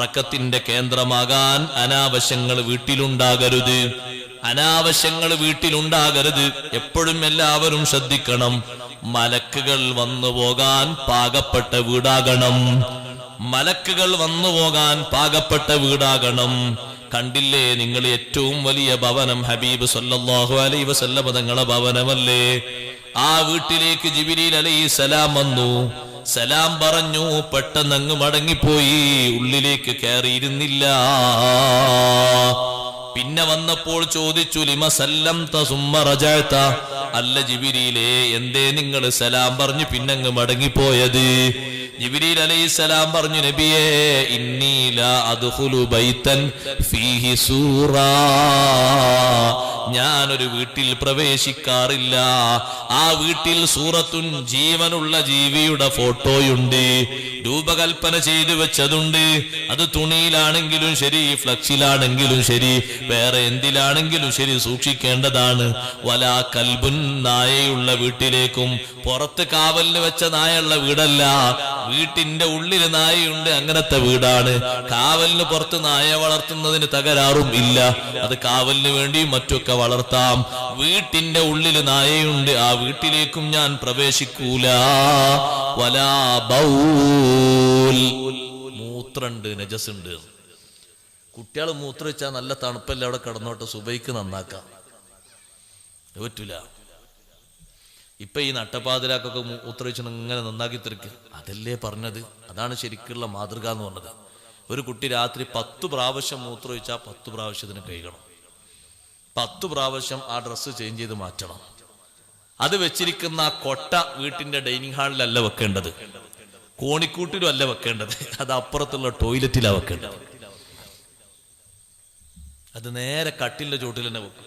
ബറക്കത്തിന്റെ കേന്ദ്രമാകാൻ അനാവശ്യങ്ങൾ വീട്ടിലുണ്ടാകരുത്. അനാവശ്യങ്ങൾ വീട്ടിലുണ്ടാകരുത്. എപ്പോഴും എല്ലാവരും ശ്രദ്ധിക്കണം. മലക്കുകൾ വന്നു പോകാൻ പാകപ്പെട്ട വീടാകണം. മലക്കുകൾ വന്നു പോകാൻ പാകപ്പെട്ട വീടാകണം. കണ്ടില്ലേ നിങ്ങൾ ഏറ്റവും വലിയ ഭവനം ഹബീബ് സല്ലല്ലാഹു അലൈഹി വസല്ലം തങ്ങളുടെ ഭവനമല്ലേ? ആ വീട്ടിലേക്ക് ജിബ്രീൽ അലൈഹിസ്സലാം വന്നു. സലാം പറഞ്ഞു. പെട്ടെന്ന് അങ്ങ് മടങ്ങിപ്പോയി. ഉള്ളിലേക്ക് കയറിയിരുന്നില്ല. പിന്നെ വന്നപ്പോൾ ചോദിച്ചു, ലിമ സല്ലംത സുമ്മ റജഅത. അല്ല ജിബ്രീലേ, എന്തേ നിങ്ങൾ സലാം പറഞ്ഞു പിന്നങ്ങ് മടങ്ങിപ്പോയത്? ജിബ്രീൽ അലൈഹിസ്സലാം പറഞ്ഞു, നബിയേ, ഇന്നി ലാ അദ്ഖുലു ബൈതൻ ഫീഹി സൂറ. ഞാനൊരു വീട്ടിൽ പ്രവേശിക്കാറില്ല. ആ വീട്ടിൽ സൂറത്തുൻ, ജീവനുള്ള ജീവിയുടെ ഫോട്ടോയുണ്ട്, രൂപകൽപ്പന ചെയ്തു വെച്ചതുണ്ട്. അത് തുണിയിലാണെങ്കിലും ശരി, ഫ്ലക്സിലാണെങ്കിലും ശരി, വേറെ എന്തിലാണെങ്കിലും ശരി സൂക്ഷിക്കേണ്ടതാണ്. വലാ കൽബുൻ, നായയുള്ള വീട്ടിലേക്കും, പുറത്ത് കാവലിന് വെച്ച നായുള്ള വീടല്ല, വീട്ടിന്റെ ഉള്ളിൽ നായയുണ്ട്, അങ്ങനത്തെ വീടാണ്. കാവലിന് പുറത്ത് നായ വളർത്തുന്നതിന് തകരാറും ഇല്ല. അത് കാവലിന് വേണ്ടിയും മറ്റൊക്കെ വളർത്താം. വീട്ടിന്റെ ഉള്ളിൽ നായയുണ്ട്, ആ വീട്ടിലേക്കും ഞാൻ പ്രവേശിക്കൂല. വലാ ബൗൽ, മൂത്രണ്ട്, നജസുണ്ട്. കുട്ടികൾ മൂത്രമൊഴിച്ചാൽ നല്ല തണുപ്പല്ലേ, അവിടെ കിടന്നോട്ടെ, സുബൈക്ക് നന്നാക്കാം. പറ്റൂല. ഇപ്പൊ ഈ നട്ടപ്പാതിരാക്കൊക്കെ മൂത്രമൊഴിച്ചു ഇങ്ങനെ നന്നാക്കി തിരിക്കും. അതല്ലേ പറഞ്ഞത്? അതാണ് ശരിക്കുള്ള മാതൃക എന്ന് പറഞ്ഞത്. ഒരു കുട്ടി രാത്രി 10 പ്രാവശ്യം മൂത്രമൊഴിച്ചാൽ 10 പ്രാവശ്യത്തിന് കഴുകണം. 10 പ്രാവശ്യം ആ ഡ്രസ്സ് ചേഞ്ച് ചെയ്ത് മാറ്റണം. അത് വെച്ചിരിക്കുന്ന ആ കൊട്ട വീട്ടിന്റെ ഡൈനിങ് ഹാളിലല്ല വെക്കേണ്ടത്, കോണിക്കൂട്ടിലും അല്ല വെക്കേണ്ടത്, അത് അപ്പുറത്തുള്ള ടോയ്ലറ്റിലാണ് വെക്കേണ്ടത്. അത് നേരെ കട്ടിലിന്റെ ചോട്ടിൽ തന്നെ വെക്കും.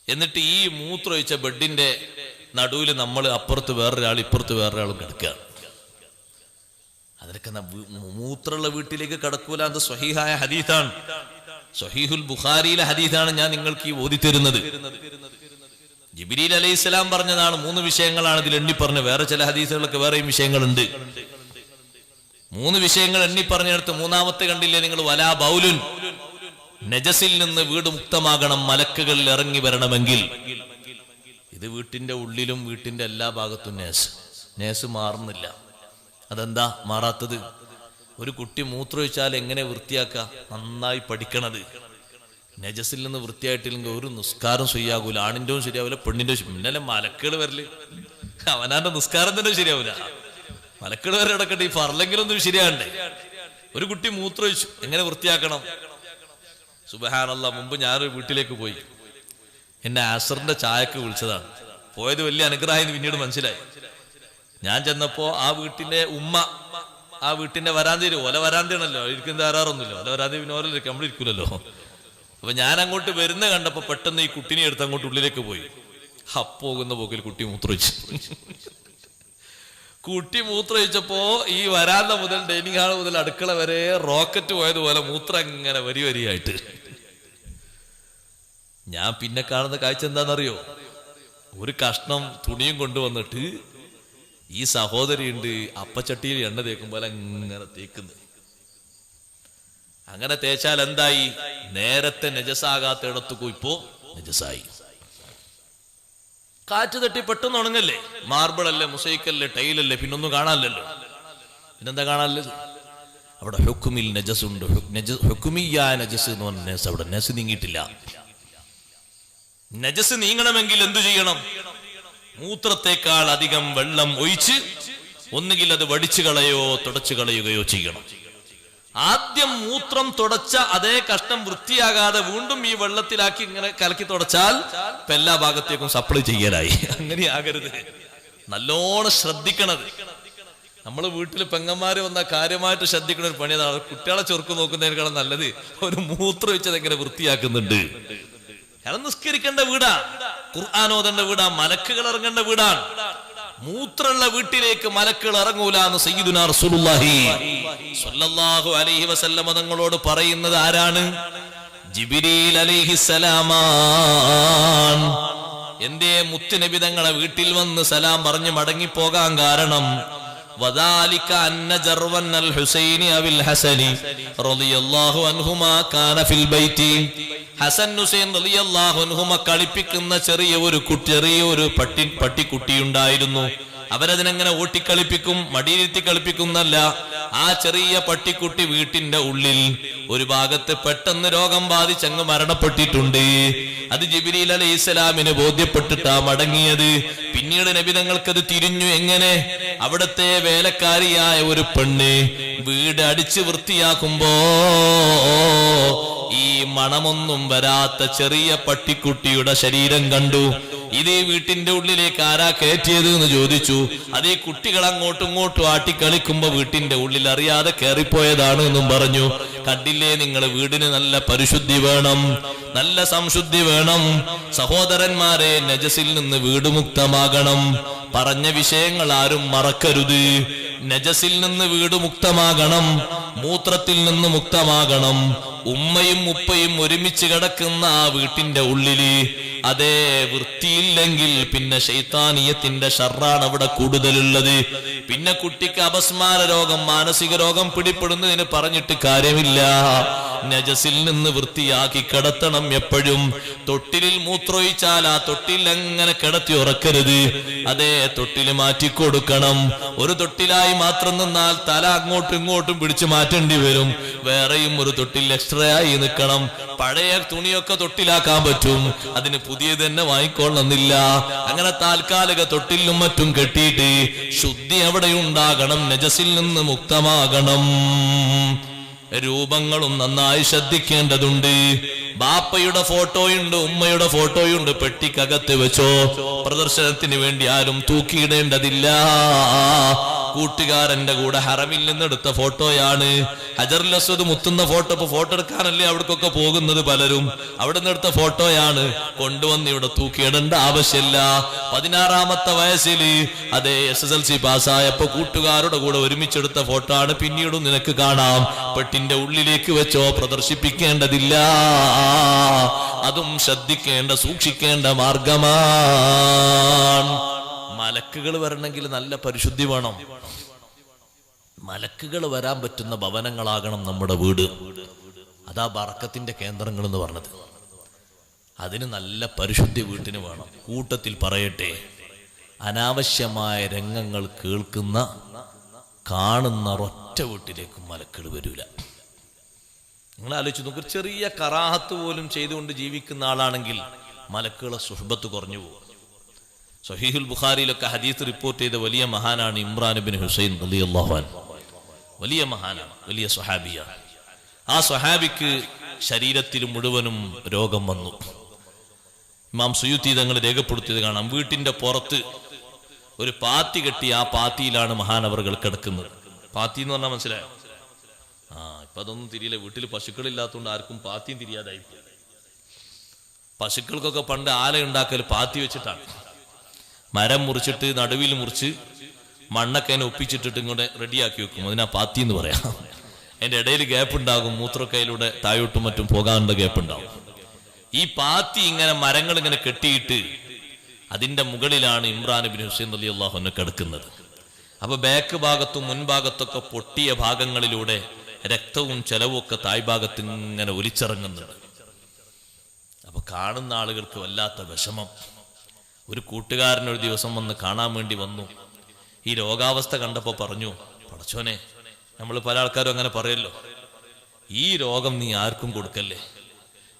എന്നിട്ട് ഈ മൂത്രമൊഴിച്ച ബെഡിന്റെ നടുവിൽ നമ്മൾ അപ്പുറത്ത് വേറൊരാൾ, ഇപ്പുറത്ത് വേറൊരാളും കിടക്കുക. അതിലൊക്കെ മൂത്രമുള്ള വീട്ടിലേക്ക് കിടക്കൂല. അത് സ്വഹീഹായ ഹദീസാണ്, സ്വഹീഹുൽ ബുഖാരിയിലെ ഹദീസാണ് ഞാൻ നിങ്ങൾക്ക് ഈ ഓതി തരുന്നത്. ജിബ്രീൽ അലൈഹിസ്സലാം പറഞ്ഞതാണ്. 3 വിഷയങ്ങളാണ് ഇതിൽ എണ്ണി പറഞ്ഞത്. വേറെ ചില ഹദീസുകളൊക്കെ വേറെയും വിഷയങ്ങളുണ്ട്. 3 വിഷയങ്ങൾ എണ്ണി പറഞ്ഞെടുത്ത് മൂന്നാമത്തെ കണ്ടില്ലേ നിങ്ങൾ? വലാ ബൗലുൻ, നജസിൽ നിന്ന് വീട് മുക്തമാകണം മലക്കുകൾ ഇറങ്ങി വരണമെങ്കിൽ. ഇത് വീട്ടിന്റെ ഉള്ളിലും വീട്ടിന്റെ എല്ലാ ഭാഗത്തും നേസ് മാറുന്നില്ല. അതെന്താ മാറാത്തത്? ഒരു കുട്ടി മൂത്രമൊഴിച്ചാൽ എങ്ങനെ വൃത്തിയാക്ക? നന്നായി പഠിക്കണത്. നജസിൽ നിന്ന് വൃത്തിയായിട്ടില്ലെങ്കിൽ ഒരു നിസ്കാരം ശരിയാകൂല. ആണിന്റെയും ശരിയാവില്ല, പെണ്ണിന്റെയും. പിന്നല്ലേ മലക്കുകൾ വരല്? അവനാന്റെ നിസ്കാരം തന്നെ ശരിയാവില്ല. മലക്കുകൾ വരെ ഇടക്കട്ടെ, ഈ ഫർലെങ്കിലൊന്നും ശരിയാണ്ടേ. ഒരു കുട്ടി മൂത്രമൊഴിച്ചു, എങ്ങനെ വൃത്തിയാക്കണം? സുബ്ഹാനല്ലാഹ്, മുമ്പ് ഞാനൊരു വീട്ടിലേക്ക് പോയി. എന്നെ അസറിന്റെ ചായക്ക് വിളിച്ചതാണ്. പോയത് വലിയ അനുഗ്രഹമായി പിന്നീട് മനസ്സിലായി. ഞാൻ ചെന്നപ്പോ ആ വീട്ടിന്റെ ഉമ്മ ആ വീട്ടിന്റെ വരാന്തയിൽ, ഓല വരാന്തയാണല്ലോ, ഇരിക്കുന്ന ധാരാറൊന്നുമില്ല, ഓല വരാന്തി പിന്നെ ഓരോ നമ്മളിരിക്കൂലല്ലോ. അപ്പൊ ഞാൻ അങ്ങോട്ട് വരുന്ന കണ്ടപ്പോ പെട്ടെന്ന് ഈ കുട്ടിനെ എടുത്ത് അങ്ങോട്ട് ഉള്ളിലേക്ക് പോയി. പോകുന്ന പോക്കിൽ കുട്ടി മൂത്രമൊഴിച്ചു. കുട്ടി മൂത്രമൊഴിച്ചപ്പോ ഈ വരാന്ത മുതൽ ഡൈനിങ് ഹാൾ മുതൽ അടുക്കള വരെ റോക്കറ്റ് പോയതുപോലെ മൂത്രം ഇങ്ങനെ വരിയായിട്ട്. ഞാൻ പിന്നെ കാണുന്ന കാഴ്ച എന്താണെന്നറിയോ? ഒരു കഷ്ണം തുണിയും കൊണ്ടുവന്നിട്ട് ഈ സഹോദരിയുണ്ട് അപ്പച്ചട്ടിയിൽ എണ്ണ തേക്കുമ്പോൾ അങ്ങനെ തേക്കുന്നത്. അങ്ങനെ തേച്ചാൽ എന്തായി? നേരത്തെ നജസാകാത്ത ഇടത്തു ഇപ്പോ നജസായി. കാറ്റ് തട്ടി പെട്ടെന്ന് ഉണങ്ങല്ലേ? മാർബിൾ അല്ലേ, മുസൈക്കല്ലേ, ടൈലല്ലേ, പിന്നൊന്നും കാണാനല്ലോ. പിന്നെന്താ കാണാനല്ലോ? അവിടെ ഹുക്കുമിൽ നജസ് ഉണ്ട്. ഹുക്കുമിയായ നജസ് എന്ന് പറഞ്ഞ നജസ് അവിടെ നജസ് നീങ്ങിയിട്ടില്ല. നജസ് നീങ്ങണമെങ്കിൽ എന്തു ചെയ്യണം? മൂത്രത്തെക്കാൾ അധികം വെള്ളം ഒഴിച്ച് ഒന്നുകിൽ അത് വടിച്ചു കളയോ തുടച്ചു കളയുകയോ ചെയ്യണം. ആദ്യം മൂത്രം തുടച്ച അതേ കഷ്ണം വൃത്തിയാകാതെ വീണ്ടും ഈ വെള്ളത്തിലാക്കി ഇങ്ങനെ കലക്കി തുടച്ചാൽ എല്ലാ ഭാഗത്തേക്കും സപ്ലൈ ചെയ്യലായി. അങ്ങനെ ആകരുത്. നല്ലോണം ശ്രദ്ധിക്കണത്. നമ്മള് വീട്ടിൽ പെങ്ങന്മാര് വന്ന കാര്യമായിട്ട് ശ്രദ്ധിക്കുന്ന ഒരു പണി അതാണ്. കുട്ടികളെ ചെറുക്ക് നോക്കുന്നതിനേക്കാളും നല്ലത് ഒരു മൂത്രം വെച്ചത് എങ്ങനെ വൃത്തിയാക്കുന്നുണ്ട്. നിസ്കരിക്കേണ്ട വീടാ, ഖുർആൻ ഓതേണ്ട വീടാ, മലക്കുകൾ ഇറങ്ങേണ്ട വീടാണ്. മൂത്രമുള്ള വീട്ടിലേക്ക് മലക്കുകൾ ഇറങ്ങൂല എന്ന് സയ്യിദുനാ റസൂലുള്ളാഹി സ്വല്ലല്ലാഹു അലൈഹി വസല്ലം തങ്ങളോട് പറയുന്നത് ആരാണ്? ജിബ്രീൽ അലൈഹിസ്സലാമാൻ. എന്തേ മുത്തുനബി തങ്ങളെ വീട്ടിൽ വന്ന് സലാം പറഞ്ഞ് മടങ്ങിപ്പോകാൻ കാരണം? വദാലിക അന്ന ജർവൻ അൽ ഹുസൈനി അവിൽ ഹസനി റളിയല്ലാഹു അൻഹുമാ കാന ഫിൽ ബൈതി. ഹസൻ ഹുസൈൻ റളിയല്ലാഹു അൻഹുമ കളിപ്പിക്കുന്ന ചെറിയൊരു പട്ടിക്കുട്ടിയുണ്ടായിരുന്നു. അവരതിനെങ്ങനെ ഓട്ടിക്കളിപ്പിക്കും, മടിയിരുത്തി കളിപ്പിക്കുന്നല്ല. ആ ചെറിയ പട്ടിക്കുട്ടി വീട്ടിന്റെ ഉള്ളിൽ ഒരു ഭാഗത്ത് പെട്ടെന്ന് രോഗം ബാധിച്ചങ്ങ് മരണപ്പെട്ടിട്ടുണ്ട്. അത് ജിബ്രീൽ അലൈഹിസ്സലാമിന് ബോധ്യപ്പെട്ടിട്ടാ മടങ്ങിയത്. പിന്നീട് നബി തങ്ങൾക്കത് തിരിഞ്ഞു. എങ്ങനെ? അവിടുത്തെ വേലക്കാരിയായ ഒരു പെണ്ണ് വീട് അടിച്ച് വൃത്തിയാക്കുമ്പോ ഈ മണമൊന്നും വരാത്ത ചെറിയ പട്ടിക്കുട്ടിയുടെ ശരീരം കണ്ടു. ഇത് വീട്ടിന്റെ ഉള്ളിലേക്ക് ആരാ കയറ്റിയത് എന്ന് ചോദിച്ചു. അതേ കുട്ടികൾ അങ്ങോട്ടും ഇങ്ങോട്ടും ആട്ടിക്കളിക്കുമ്പോ വീട്ടിന്റെ ഉള്ളിൽ അറിയാതെ കയറിപ്പോയതാണ് എന്നും പറഞ്ഞു. കണ്ടില്ലേ നിങ്ങൾ, വീടിന് നല്ല പരിശുദ്ധി വേണം, നല്ല സംശുദ്ധി വേണം. സഹോദരന്മാരെ, നജസിൽ നിന്ന് വീട് മുക്തമാകണം. പറഞ്ഞ വിഷയങ്ങൾ ആരും മറക്കരുത്. നജസിൽ നിന്ന് വീട് മുക്തമാകണം, മൂത്രത്തിൽ നിന്ന് മുക്തമാകണം. ഉമ്മയും ഉപ്പയും ഒരുമിച്ച് കിടക്കുന്ന ആ വീട്ടിന്റെ ഉള്ളില് അതേ വൃത്തിയില്ലെങ്കിൽ പിന്നെ ശൈത്താനിയത്തിന്റെ ഷർറാണ് അവിടെ കൂടുതലുള്ളത്. പിന്നെ കുട്ടിക്ക് അപസ്മാര രോഗം, മാനസിക രോഗം പിടിപ്പെടുന്നതിന് പറഞ്ഞിട്ട് കാര്യമില്ല. നജസിൽ നിന്ന് വൃത്തിയാക്കി കിടത്തണം. എപ്പോഴും തൊട്ടിലിൽ മൂത്രമൊഴിച്ചാൽ ആ തൊട്ടിൽ അങ്ങനെ കിടത്തി ഉറക്കരുത്. അതേ തൊട്ടിൽ മാറ്റിക്കൊടുക്കണം. ഒരു തൊട്ടിലായി മാത്രം നിന്നാൽ തല അങ്ങോട്ടും ഇങ്ങോട്ടും പിടിച്ചു മാറ്റേണ്ടി വരും. വേറെയും ഒരു തൊട്ടിൽ എക്സ്ട്രാ ആയി നിൽക്കണം. പഴയ തുണിയൊക്കെ തൊട്ടിലാക്കാൻ പറ്റും, അതിന് പുതിയത് തന്നെ വാങ്ങിക്കൊള്ളുന്നില്ല. അങ്ങനെ താൽക്കാലിക തൊട്ടിലും മറ്റും കെട്ടിയിട്ട് ശുദ്ധി അവിടെ ഉണ്ടാകണം, നജസിൽ നിന്ന് മുക്തമാകണം. രൂപങ്ങളും നന്നായി ശ്രദ്ധിക്കേണ്ടതുണ്ട്. ബാപ്പയുടെ ഫോട്ടോയുണ്ട്, ഉമ്മയുടെ ഫോട്ടോയുണ്ട്, പെട്ടിക്കകത്ത് വെച്ചോ. പ്രദർശനത്തിന് വേണ്ടി ആരും തൂക്കിയിടേണ്ടതില്ല. കൂട്ടുകാരന്റെ കൂടെ ഹറമിൽ നിന്നെടുത്ത ഫോട്ടോയാണ്. ഹജറുൽ അസ്വദ് മുത്തുന്ന ഫോട്ടോ. ഇപ്പൊ ഫോട്ടോ എടുക്കാനല്ലേ അവിടേക്കൊക്കെ പോകുന്നത് പലരും. അവിടെ നിന്നെടുത്ത ഫോട്ടോയാണ്. കൊണ്ടുവന്ന് ഇവിടെ തൂക്കിയിടേണ്ട ആവശ്യമില്ല. 16ാമത്തെ വയസ്സിൽ അതേ SSLC പാസ്സായപ്പോ കൂട്ടുകാരുടെ കൂടെ ഒരുമിച്ചെടുത്ത ഫോട്ടോ ആണ്. പിന്നീടും നിനക്ക് കാണാം. പെട്ടിന്റെ ഉള്ളിലേക്ക് വെച്ചോ, പ്രദർശിപ്പിക്കേണ്ടതില്ല. അതും ശ്രദ്ധിക്കേണ്ട, സൂക്ഷിക്കേണ്ട മാർഗമാണ്. മലക്കുകൾ വരണമെങ്കിൽ നല്ല പരിശുദ്ധി വേണം. മലക്കുകൾ വരാൻ പറ്റുന്ന ഭവനങ്ങളാകണം നമ്മുടെ വീട്. അതാ ബറക്കത്തിന്റെ കേന്ദ്രങ്ങൾ എന്ന് പറഞ്ഞത്. അതിന് നല്ല പരിശുദ്ധി വീട്ടിന് വേണം. കൂട്ടത്തിൽ പറയട്ടെ, അനാവശ്യമായ രംഗങ്ങൾ കേൾക്കുന്ന കാണുന്ന ഒറ്റ വീട്ടിലേക്കും മലക്കുകൾ വരൂല. നിങ്ങൾ ആലോചിച്ച് നോക്ക്, ചെറിയ കറാഹത്ത് പോലും ചെയ്തുകൊണ്ട് ജീവിക്കുന്ന ആളാണെങ്കിൽ മലക്കുകളെ സുഹബത്ത് കുറഞ്ഞു പോകും. സഹീഹുൽ ബുഖാരിയിലൊക്കെ ഹദീസ് റിപ്പോർട്ട് ചെയ്ത വലിയ മഹാനാണ് ഇമ്രാൻ ഇബ്നു ഹുസൈൻ റളിയല്ലാഹു അൻഹു. വലിയ മഹാനാണ്, വലിയ സ്വഹാബിയാണ്. ആ സ്വഹാബിക്ക് ശരീരത്തിൽ മുഴുവനും രോഗം വന്നു. ഇമാം സുയൂത്തി തങ്ങൾ രേഖപ്പെടുത്തിയത് കാണാം. വീട്ടിന്റെ പുറത്ത് ഒരു പാത്തി കെട്ടി, ആ പാത്തിയിലാണ് മഹാനവറുകൾ കിടക്കുന്നത്. പാത്തി എന്ന് പറഞ്ഞാൽ മനസ്സിലായോ? ഇപ്പൊ അതൊന്നും തിരിയില്ല. വീട്ടിൽ പശുക്കളില്ലാത്തതുകൊണ്ട് ആർക്കും പാത്തിയും തിരിയാതായിപ്പോയി. പശുക്കൾക്കൊക്കെ പണ്ട് ആല ഉണ്ടാക്കൽ പാത്തി വെച്ചിട്ടാണ്. മരം മുറിച്ചിട്ട് നടുവിൽ മുറിച്ച് മണ്ണൊക്കെ അതിനെ ഒപ്പിച്ചിട്ടിട്ട് ഇങ്ങോട്ട് റെഡിയാക്കി വെക്കും. അതിനാ പാത്തി എന്ന് പറയാം. അതിന്റെ ഇടയിൽ ഗ്യാപ്പ് ഉണ്ടാകും. മൂത്രക്കയിലൂടെ താഴോട്ടും മറ്റും പോകാനുള്ള ഗ്യാപ്പ് ഉണ്ടാവും. ഈ പാത്തി ഇങ്ങനെ മരങ്ങൾ ഇങ്ങനെ കെട്ടിയിട്ട് അതിന്റെ മുകളിലാണ് ഇമ്രാൻ ഇബ്നു ഹുസൈൻ റളിയല്ലാഹു അൻഹു കിടക്കുന്നത്. അപ്പൊ ബാക്ക് ഭാഗത്തും മുൻഭാഗത്തൊക്കെ പൊട്ടിയ ഭാഗങ്ങളിലൂടെ രക്തവും ചെലവും ഒക്കെ തായ്ഭാഗത്ത് ഇങ്ങനെ ഒലിച്ചിറങ്ങുന്നുണ്ട്. അപ്പൊ കാണുന്ന ആളുകൾക്ക് വല്ലാത്ത വിഷമം. ഒരു കൂട്ടുകാരൻ ഒരു ദിവസം വന്ന് കാണാൻ വേണ്ടി വന്നു. ഈ രോഗാവസ്ഥ കണ്ടപ്പോ പറഞ്ഞു, പടച്ചോനെ, നമ്മൾ പല ആൾക്കാരും അങ്ങനെ പറയല്ലോ, ഈ രോഗം നീ ആർക്കും കൊടുക്കല്ലേ,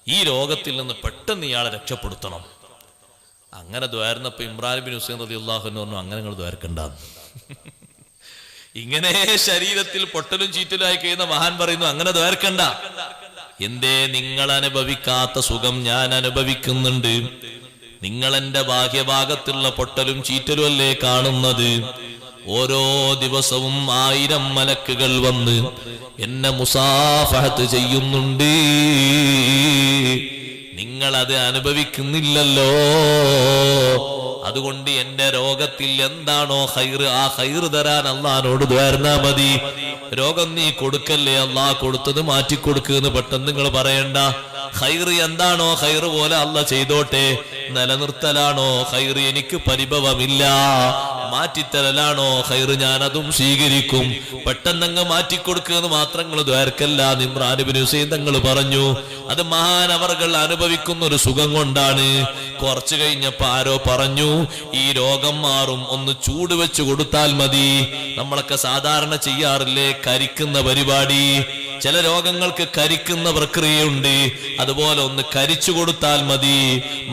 ഈ രോഗത്തിൽ നിന്ന് പെട്ടെന്ന് ഇയാളെ രക്ഷപ്പെടുത്തണം. അങ്ങനെ ദ്വാരുന്നപ്പോ ഇമ്രാൻ ഇബ്നു ഹുസൈൻ റളിയല്ലാഹു അൻഹു പറഞ്ഞു, അങ്ങനെ നിങ്ങൾ ദ്വാരക്കണ്ടാന്ന്. ഇങ്ങനെ ശരീരത്തിൽ പൊട്ടലും ചീറ്റലായി കഴിയുന്ന മഹാൻ പറയുന്നു, അങ്ങനെ ദ്വാരക്കണ്ട. എന്തേ? നിങ്ങൾ അനുഭവിക്കാത്ത സുഖം ഞാൻ അനുഭവിക്കുന്നുണ്ട്. നിങ്ങൾ എന്റെ ബാഹ്യഭാഗത്തുള്ള പൊട്ടലും ചീറ്റലും അല്ലേ കാണുന്നത്. ഓരോ ദിവസവും 1000 മലക്കുകൾ വന്ന് എന്നെ മുസാഫഹത്ത് ചെയ്യുന്നുണ്ട്. നിങ്ങളത് അനുഭവിക്കുന്നില്ലല്ലോ. അതുകൊണ്ട് എന്റെ രോഗത്തിൽ എന്താണോ ഖൈറ്, ആ ഖൈറ് തരാൻ അള്ളാഹിനോട് ദ്വാരന്നാ മതി. രോഗം നീ കൊടുക്കല്ലേ, അള്ളാഹ് കൊടുത്തത് മാറ്റിക്കൊടുക്കുന്ന് പെട്ടെന്ന് നിങ്ങൾ പറയണ്ട. ഖൈറ് എന്താണോ ഖൈറ് പോലെ അള്ളാഹ് ചെയ്തോട്ടെ. നിലനിർത്തലാണോ ഖൈറ്, എനിക്ക് പരിഭവമില്ല. മാറ്റിത്തരലാണോ ഖൈറ്, ഞാൻ അതും സ്വീകരിക്കും. പെട്ടെന്നങ്ങ് മാറ്റിക്കൊടുക്കുക മാത്രങ്ങൾ ദ്വാരക്കല്ല. ഇമ്രാൻ ഇബ്നു ഹുസൈൻ തങ്ങൾ പറഞ്ഞു, അത് മഹാനവർകൾ അനുഭവിക്കുന്ന ഒരു സുഖം കൊണ്ടാണ്. കുറച്ചു കഴിഞ്ഞപ്പോ ആരോ പറഞ്ഞു, ഈ രോഗം മാറും, ഒന്ന് ചൂട് വെച്ച് കൊടുത്താൽ മതി. നമ്മളൊക്കെ സാധാരണ ചെയ്യാറില്ലേ കരിക്കുന്ന പരിപാടി? ചില രോഗങ്ങൾക്ക് കരിക്കുന്ന പ്രക്രിയയുണ്ട്, അതുപോലെ ഒന്ന് കരിച്ചു കൊടുത്താൽ മതി.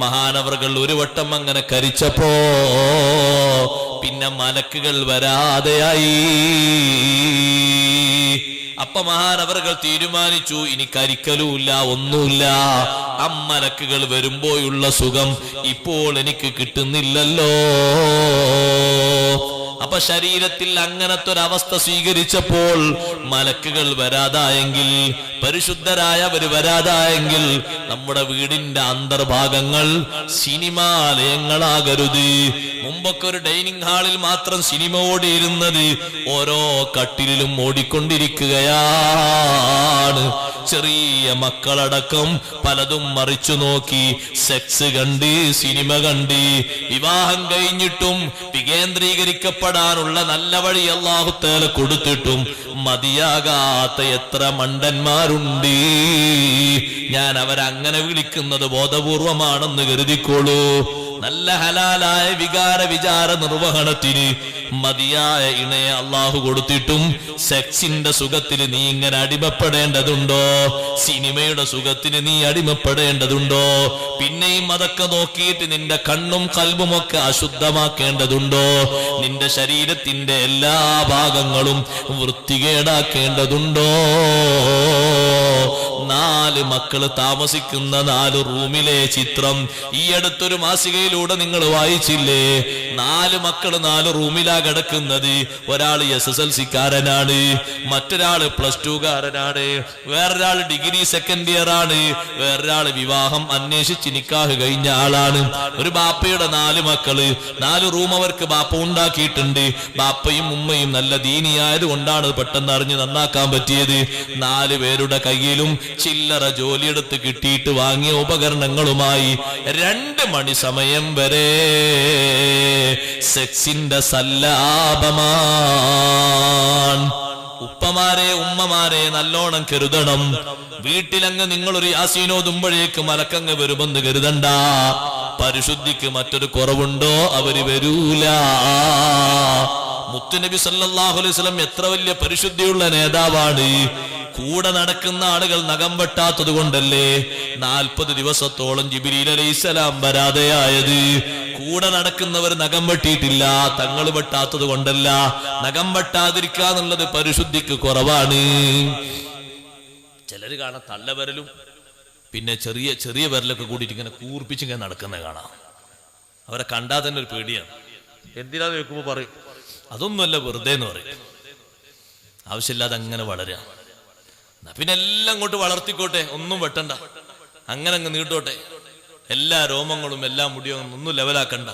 മഹാനവറുകൾ ഒരു വട്ടം അങ്ങനെ കരിച്ചപ്പോ പിന്നെ മലക്കുകൾ വരാതെയായി. അപ്പൊ മഹാനവറുകൾ തീരുമാനിച്ചു, ഇനി കരിക്കലുമില്ല, ഒന്നുമില്ല. അമ്മലക്കുകൾ വരുമ്പോഴുള്ള സുഖം ഇപ്പോൾ എനിക്ക് കിട്ടുന്നില്ലല്ലോ. അപ്പൊ ശരീരത്തിൽ അങ്ങനത്തെ ഒരവസ്ഥ സ്വീകരിച്ചപ്പോൾ മലക്കുകൾ വരാതായെങ്കിൽ, പരിശുദ്ധരായവർ വരാതായെങ്കിൽ, നമ്മുടെ വീടിന്റെ അന്തർഭാഗങ്ങൾ സിനിമാലയങ്ങളാകരുത്. മുമ്പൊക്കെ ഒരു ഡൈനിങ് ഹാളിൽ മാത്രം സിനിമ ഓടിയിരുന്നത് ഓരോ കട്ടിലും ഓടിക്കൊണ്ടിരിക്കുകയാണ്. ചെറിയ മക്കളടക്കം പലതും മറിച്ചു നോക്കി സെക്സ് കണ്ട്, സിനിമ കണ്ട്. വിവാഹം കഴിഞ്ഞിട്ടും വികേന്ദ്രീകരിക്കപ്പെടാനുള്ള നല്ല വഴി അല്ലാഹു തആല കൊടുത്തിട്ടും മതിയാകാത്ത എത്ര മണ്ടന്മാരുണ്ട്. ഞാൻ അവരങ്ങനെ വിളിക്കുന്നത് ബോധപൂർവമാണെന്ന് കരുതിക്കോളൂ. നല്ല ഹലാലായ വികാര വിചാര നിർവഹണത്തിന് മതിയായ ഇണയെ അള്ളാഹു കൊടുത്തിട്ടും സെക്സിന്റെ സുഖത്തിന് നീ ഇങ്ങനെ അടിമപ്പെടേണ്ടതുണ്ടോ? സിനിമയുടെ സുഖത്തിന് നീ അടിമപ്പെടേണ്ടതുണ്ടോ? പിന്നെയും അതൊക്കെ നോക്കിയിട്ട് നിന്റെ കണ്ണും കൽബും ഒക്കെ അശുദ്ധമാക്കേണ്ടതുണ്ടോ? നിന്റെ ശരീരത്തിന്റെ എല്ലാ ഭാഗങ്ങളും വൃത്തികേടാക്കേണ്ടതുണ്ടോ? 4 മക്കള് താമസിക്കുന്ന 4 റൂമിലെ ചിത്രം ഈ അടുത്തൊരു മാസികയിലൂടെ നിങ്ങൾ വായിച്ചില്ലേ? 4 മക്കള് 4 റൂമിലാ കിടക്കുന്നത്. ഒരാൾ SSLC-കാരനാണ്, മറ്റൊരാള് +2-കാരനാണ്, വേറൊരാള് ഡിഗ്രി സെക്കൻഡ് ഇയർ ആണ്, വേറൊരാള് വിവാഹം അന്വേഷിച്ച് നിക്കാഹ് കഴിഞ്ഞ ആളാണ്. ഒരു ബാപ്പയുടെ 4 മക്കള്, 4 റൂം അവർക്ക് ബാപ്പ ഉണ്ടാക്കിയിട്ടുണ്ട്. ബാപ്പയും ഉമ്മയും നല്ല ദീനിയായത് കൊണ്ടാണ് പെട്ടെന്ന് അറിഞ്ഞ് നന്നാക്കാൻ പറ്റിയത്. 4 പേരുടെ കയ്യിലും ചില്ലറ ജോലിയെടുത്ത് കിട്ടിയിട്ട് വാങ്ങിയ ഉപകരണങ്ങളുമായി 2 മണി സമയം വരെ സെക്സിന്റെ സല്ലാപമാണ്. ഉപ്പമാരെ ഉമ്മമാരെ നല്ലോണം കരുതണം. വീട്ടിലങ്ങ് നിങ്ങളൊരു യാസീനോതുമ്പോഴേക്ക് മലക്കങ്ങ് വരുമെന്ന് കരുതണ്ട. പരിശുദ്ധിക്ക് മറ്റൊരു കുറവുണ്ടോ? അവര് വരൂല. മുത്തുനബി സല്ലല്ലാഹു അലൈഹി വസല്ലം എത്ര വലിയ പരിശുദ്ധിയുള്ള നേതാവാണ്. കൂടെ നടക്കുന്ന ആളുകൾ നഖം വെട്ടാത്തത് കൊണ്ടല്ലേ 40 ദിവസത്തോളം ജിബ്രീൽ അലൈഹിസ്സലാം വരാതെയായത്. കൂടെ നടക്കുന്നവർ നഖം വെട്ടിയിട്ടില്ല, തങ്ങൾ വെട്ടാത്തത് കൊണ്ടല്ല. നഖം വെട്ടാതിരിക്കുക എന്നുള്ളത് പരിശുദ്ധിക്ക് കുറവാണ്. ചിലര് കാണാം തള്ളവരലും പിന്നെ ചെറിയ ചെറിയ വിരലൊക്കെ കൂടിയിട്ട് ഇങ്ങനെ കൂർപ്പിച്ചിങ്ങനെ നടക്കുന്നത് കാണാം. അവരെ കണ്ടാൽ തന്നെ ഒരു പേടിയാണ്. എന്തിനാന്ന് ചോദിക്കുമ്പോൾ പറയും അതൊന്നുമല്ല, വെറുതെ എന്ന് പറയും. ആവശ്യമില്ലാതെ അങ്ങനെ വളരുക. പിന്നെ എല്ലാം അങ്ങോട്ട് വളർത്തിക്കോട്ടെ, ഒന്നും വെട്ടണ്ട, അങ്ങനെ അങ്ങ് നീട്ടോട്ടെ. എല്ലാ രോമങ്ങളും എല്ലാ മുടിയും ഒന്നും ലെവലാക്കണ്ട.